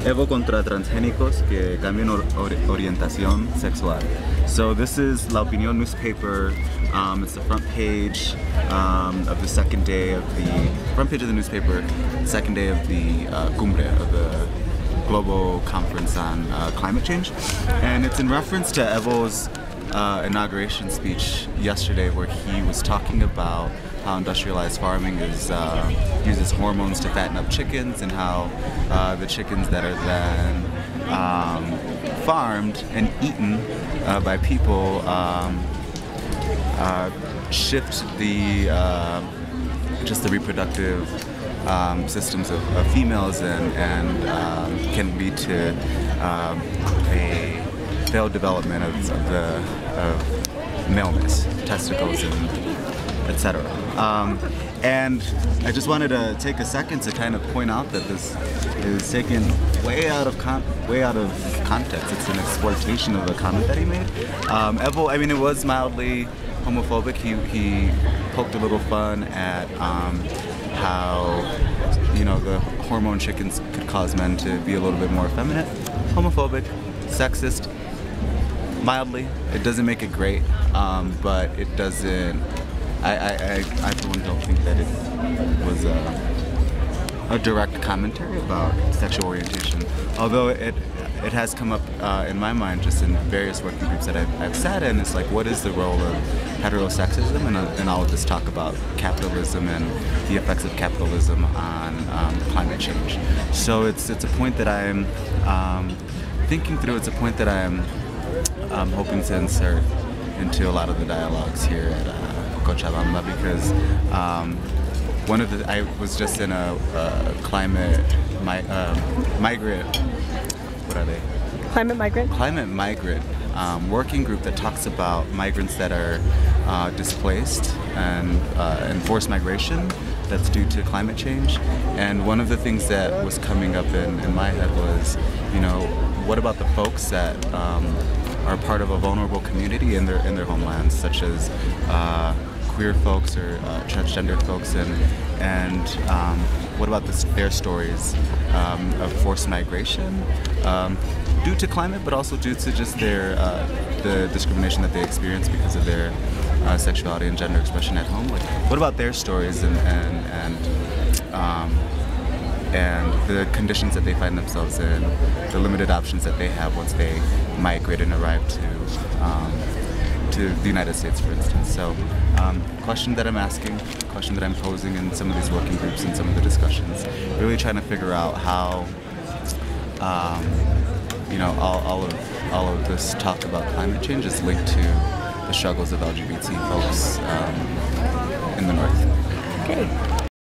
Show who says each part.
Speaker 1: Evo contra transgénicos que cambian orientación sexual. So this is La Opinión newspaper. It's the front page of the second day of the front page of the newspaper, second day of the Cumbre, of the global conference on climate change, and it's in reference to Evo's inauguration speech yesterday, where he was talking about how industrialized farming uses hormones to fatten up chickens, and how the chickens that are then farmed and eaten by people shift the just the reproductive systems of females and can lead to a failed development of maleness, testicles, and etc. And I just wanted to take a second to kind of point out that this is taken way out of context. It's an exploitation of a comment that he made. Evo, I mean, it was mildly homophobic. He poked a little fun at how, you know, the hormone chickens could cause men to be a little bit more effeminate. Homophobic, sexist, mildly. It doesn't make it great, but it doesn't. I for one don't think that it was a direct commentary about sexual orientation. Although it has come up in my mind just in various working groups that I've sat in. It's like, what is the role of heterosexism and all of this talk about capitalism and the effects of capitalism on climate change. So it's a point that I'm thinking through. It's a point that I'm hoping to insert into a lot of the dialogues here at Cochabamba, because I was just in a climate migrant. What are they?
Speaker 2: Climate migrant?
Speaker 1: Climate migrant working group that talks about migrants that are displaced and forced migration that's due to climate change. And one of the things that was coming up in my head was, you know, what about the folks that are part of a vulnerable community in their homelands, such as queer folks or transgendered folks, and what about their stories of forced migration due to climate, but also due to just the discrimination that they experience because of their sexuality and gender expression at home. Like, what about their stories and the conditions that they find themselves in, the limited options that they have once they migrate and arrive to the United States, for instance. So, question that I'm asking, question that I'm posing in some of these working groups and some of the discussions, really trying to figure out how, you know, all of this talk about climate change is linked to the struggles of LGBT folks in the North.
Speaker 2: Okay.